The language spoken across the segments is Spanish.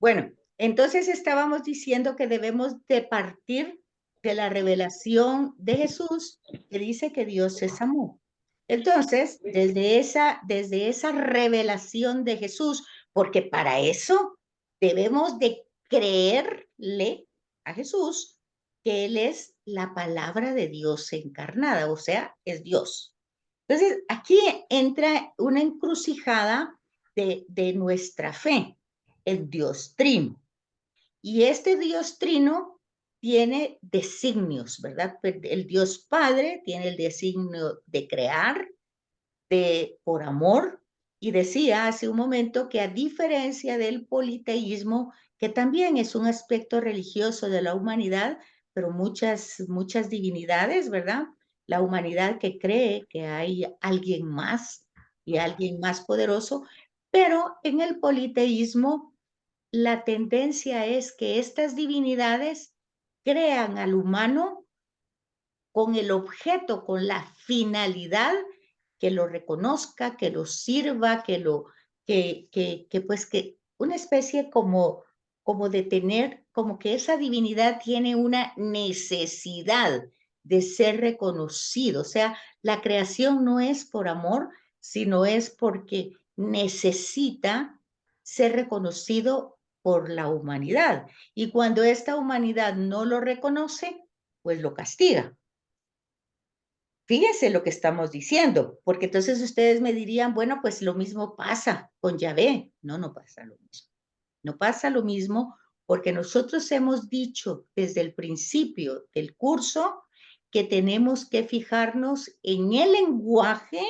Bueno, entonces estábamos diciendo que debemos de partir de la revelación de Jesús, que dice que Dios es amor. Entonces, desde esa revelación de Jesús, porque para eso debemos de creerle a Jesús que Él es la palabra de Dios encarnada, o sea, es Dios. Entonces, aquí entra una encrucijada de nuestra fe, el Dios Trino. Y este Dios Trino tiene designios, ¿verdad? El Dios Padre tiene el designio de crear, por amor, y decía hace un momento que a diferencia del politeísmo, que también es un aspecto religioso de la humanidad, pero muchas divinidades, ¿verdad? La humanidad que cree que hay alguien más y alguien más poderoso, pero en el politeísmo la tendencia es que estas divinidades crean al humano con el objeto, con la finalidad que lo reconozca, que lo sirva, pues que una especie como de tener, como que esa divinidad tiene una necesidad de ser reconocido. O sea, la creación no es por amor, sino es porque necesita ser reconocido por la humanidad. Y cuando esta humanidad no lo reconoce, pues lo castiga. Fíjense lo que estamos diciendo, porque entonces ustedes me dirían, bueno, pues lo mismo pasa con Yahvé. No, no pasa lo mismo. No pasa lo mismo porque nosotros hemos dicho desde el principio del curso que tenemos que fijarnos en el lenguaje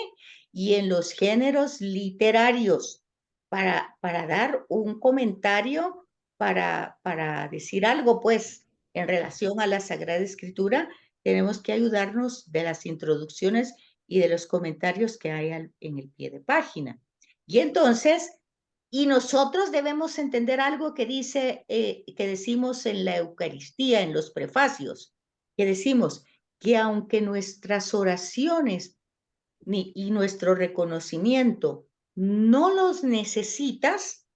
y en los géneros literarios para dar un comentario, para decir algo, pues, en relación a la Sagrada Escritura, tenemos que ayudarnos de las introducciones y de los comentarios que hay en el pie de página. Y entonces, y nosotros debemos entender algo que que decimos en la Eucaristía, en los prefacios, que decimos que aunque nuestras oraciones y nuestro reconocimiento no los necesitas,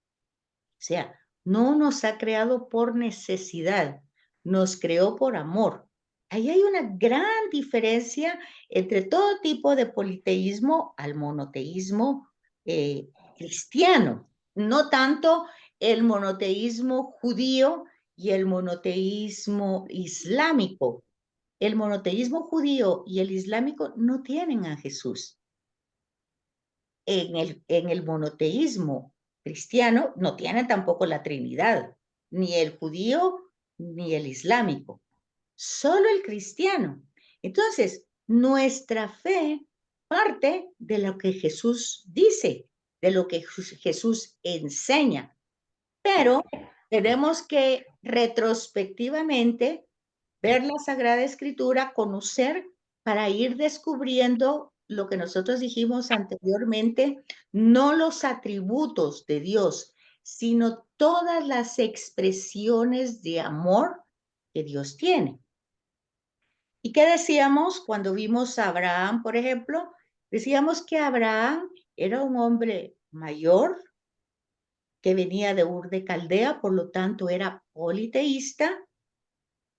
o sea, no nos ha creado por necesidad, nos creó por amor. Ahí hay una gran diferencia entre todo tipo de politeísmo al monoteísmo cristiano. No tanto el monoteísmo judío y el monoteísmo islámico. El monoteísmo judío y el islámico no tienen a Jesús. En el monoteísmo cristiano no tiene tampoco la Trinidad, ni el judío ni el islámico, solo el cristiano. Entonces, nuestra fe parte de lo que Jesús dice, de lo que Jesús enseña, pero tenemos que retrospectivamente ver la Sagrada Escritura, conocer para ir descubriendo lo que nosotros dijimos anteriormente, no los atributos de Dios, sino todas las expresiones de amor que Dios tiene. ¿Y qué decíamos cuando vimos a Abraham, por ejemplo? Decíamos que Abraham era un hombre mayor que venía de Ur de Caldea, por lo tanto era politeísta,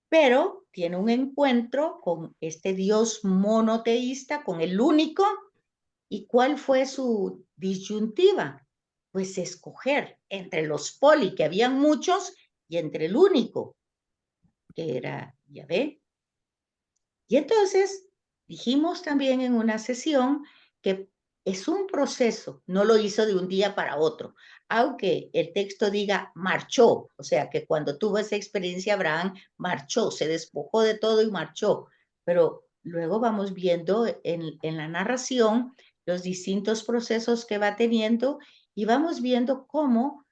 pero tiene un encuentro con este Dios monoteísta, con el único. ¿Y cuál fue su disyuntiva? Pues escoger entre los poli, que habían muchos, y entre el único, que era Yahvé. Y entonces dijimos también en una sesión que es un proceso, no lo hizo de un día para otro, aunque el texto diga marchó, o sea que cuando tuvo esa experiencia Abraham marchó, se despojó de todo y marchó, pero luego vamos viendo en la narración los distintos procesos que va teniendo y vamos viendo cómo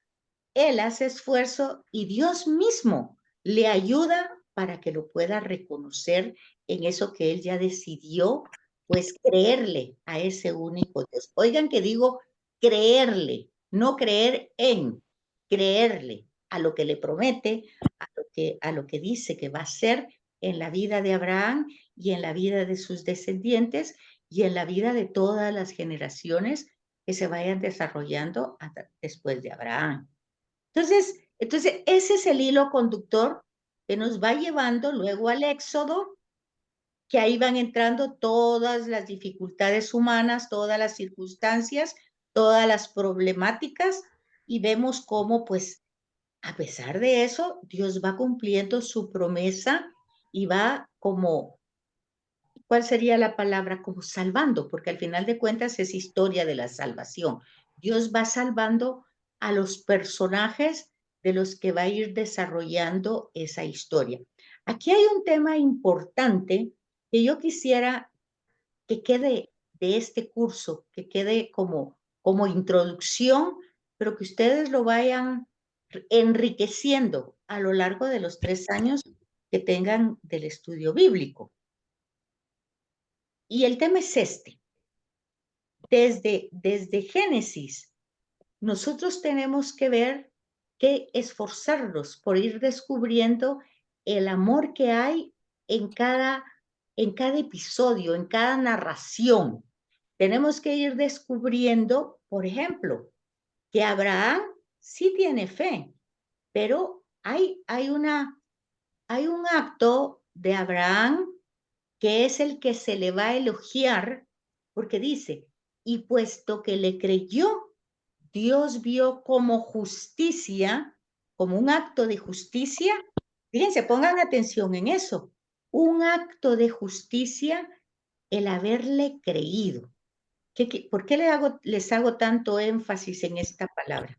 él hace esfuerzo y Dios mismo le ayuda para que lo pueda reconocer en eso que él ya decidió, pues creerle a ese único Dios. Oigan que digo creerle, no creer en, creerle a lo que le promete, a lo que dice que va a ser en la vida de Abraham y en la vida de sus descendientes y en la vida de todas las generaciones que se vayan desarrollando después de Abraham. Entonces, Entonces, ese es el hilo conductor que nos va llevando luego al Éxodo, que ahí van entrando todas las dificultades humanas, todas las circunstancias, todas las problemáticas, y vemos cómo, pues, a pesar de eso, Dios va cumpliendo su promesa y va como, ¿cuál sería la palabra? Como salvando, porque al final de cuentas es historia de la salvación. Dios va salvando a los personajes de los que va a ir desarrollando esa historia. Aquí hay un tema importante que yo quisiera que quede de este curso, que quede como introducción, pero que ustedes lo vayan enriqueciendo a lo largo de los 3 años que tengan del estudio bíblico. Y el tema es este. Desde Génesis, nosotros tenemos que ver, que esforzarnos por ir descubriendo el amor que hay en cada episodio, en cada narración. Tenemos que ir descubriendo, por ejemplo, que Abraham sí tiene fe, pero hay un acto de Abraham que es el que se le va a elogiar, porque dice, y puesto que le creyó, Dios vio como justicia, como un acto de justicia. Fíjense, pongan atención en eso. Un acto de justicia el haberle creído. ¿Por qué les hago tanto énfasis en esta palabra?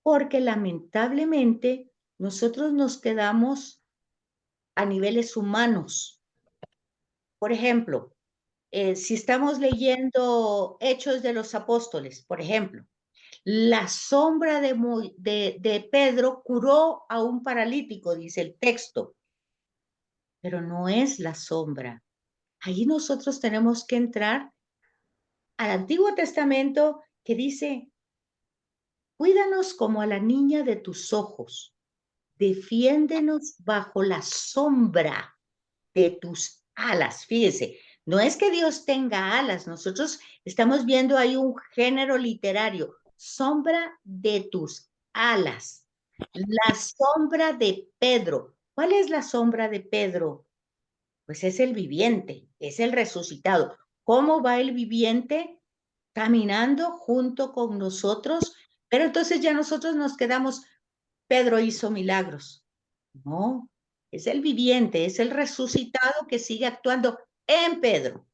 Porque lamentablemente nosotros nos quedamos a niveles humanos. Por ejemplo, si estamos leyendo Hechos de los Apóstoles, por ejemplo, la sombra de Pedro curó a un paralítico, dice el texto, pero no es la sombra. Ahí nosotros tenemos que entrar al Antiguo Testamento que dice, cuídanos como a la niña de tus ojos, defiéndenos bajo la sombra de tus alas. Fíjese, no es que Dios tenga alas, nosotros estamos viendo ahí un género literario, sombra de tus alas. La sombra de Pedro. ¿Cuál es la sombra de Pedro? Pues es el viviente, es el resucitado. ¿Cómo va el viviente? Caminando junto con nosotros, pero entonces ya nosotros nos quedamos, Pedro hizo milagros. No, es el viviente, es el resucitado que sigue actuando en Pedro.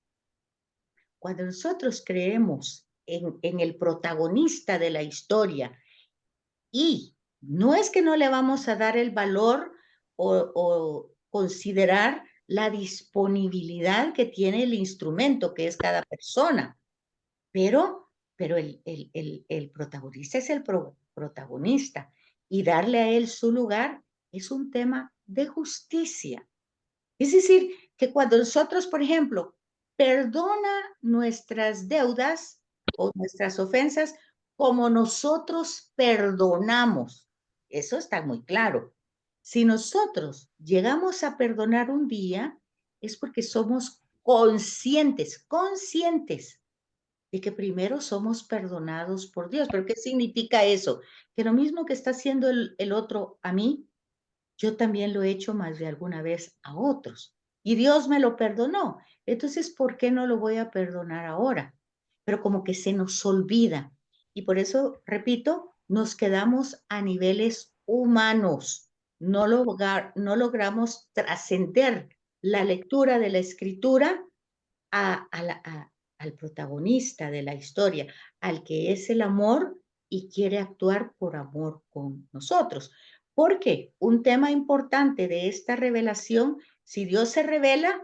Cuando nosotros creemos en el protagonista de la historia y no es que no le vamos a dar el valor o considerar la disponibilidad que tiene el instrumento, que es cada persona, pero el protagonista es el protagonista y darle a él su lugar es un tema de justicia. Es decir, que cuando nosotros, por ejemplo, perdona nuestras deudas o nuestras ofensas como nosotros perdonamos, eso está muy claro. Si nosotros llegamos a perdonar un día, es porque somos conscientes de que primero somos perdonados por Dios. ¿Pero qué significa eso? Que lo mismo que está haciendo el otro a mí, yo también lo he hecho más de alguna vez a otros. Y Dios me lo perdonó. Entonces, ¿por qué no lo voy a perdonar ahora? Pero como que se nos olvida. Y por eso, repito, nos quedamos a niveles humanos. No logramos trascender la lectura de la escritura al protagonista de la historia, al que es el amor y quiere actuar por amor con nosotros. Porque un tema importante de esta revelación, si Dios se revela,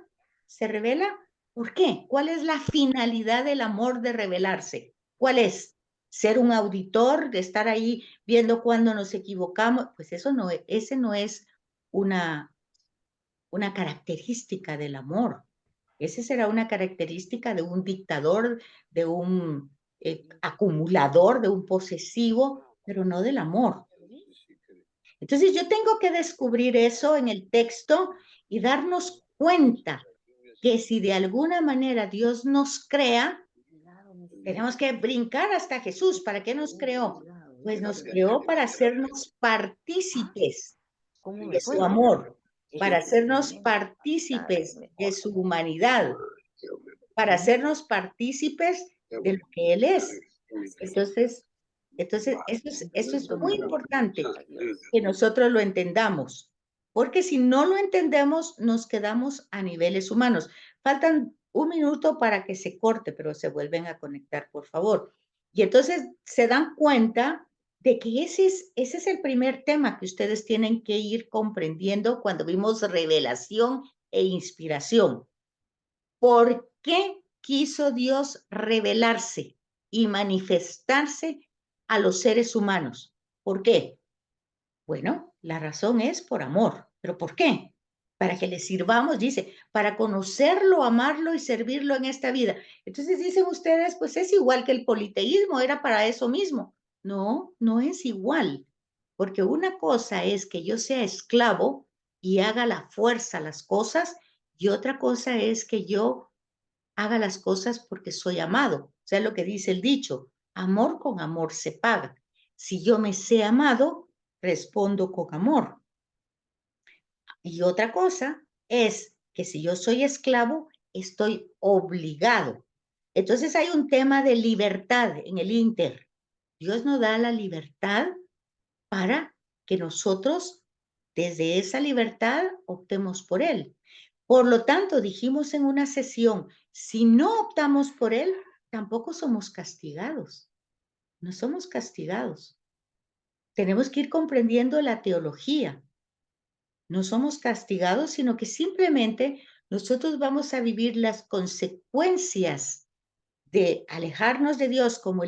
¿por qué? ¿Cuál es la finalidad del amor de revelarse? ¿Cuál es? ¿Ser un auditor, de estar ahí viendo cuando nos equivocamos? Pues ese no es una característica del amor. Esa será una característica de un dictador, de un acumulador, de un posesivo, pero no del amor. Entonces yo tengo que descubrir eso en el texto y darnos cuenta que si de alguna manera Dios nos crea, tenemos que brincar hasta Jesús. ¿Para qué nos creó? Pues nos creó para hacernos partícipes ¿Cómo me de su fue? amor, para hacernos Excelente, bastante partícipes de mejor. su humanidad, para hacernos partícipes de lo que Él es. Entonces, eso es Esto muy me importante gusta, Dios. que nosotros lo entendamos, porque si no lo entendemos, nos quedamos a niveles humanos. Faltan un minuto para que se corte, pero se vuelven a conectar, por favor. Y entonces se dan cuenta de que ese es el primer tema que ustedes tienen que ir comprendiendo cuando vimos revelación e inspiración. ¿Por qué quiso Dios revelarse y manifestarse a los seres humanos? ¿Por qué? Bueno, la razón es por amor. ¿Pero por qué? Para que le sirvamos, dice, para conocerlo, amarlo y servirlo en esta vida. Entonces dicen ustedes, pues es igual que el politeísmo, era para eso mismo. No, no es igual, porque una cosa es que yo sea esclavo y haga la fuerza las cosas, y otra cosa es que yo haga las cosas porque soy amado. O sea, lo que dice el dicho, amor con amor se paga. Si yo me sé amado, respondo con amor. Y otra cosa es que si yo soy esclavo, estoy obligado. Entonces hay un tema de libertad en el Inter. Dios nos da la libertad para que nosotros, desde esa libertad, optemos por Él. Por lo tanto, dijimos en una sesión, si no optamos por Él, tampoco somos castigados. No somos castigados. Tenemos que ir comprendiendo la teología. No somos castigados, sino que simplemente nosotros vamos a vivir las consecuencias de alejarnos de Dios como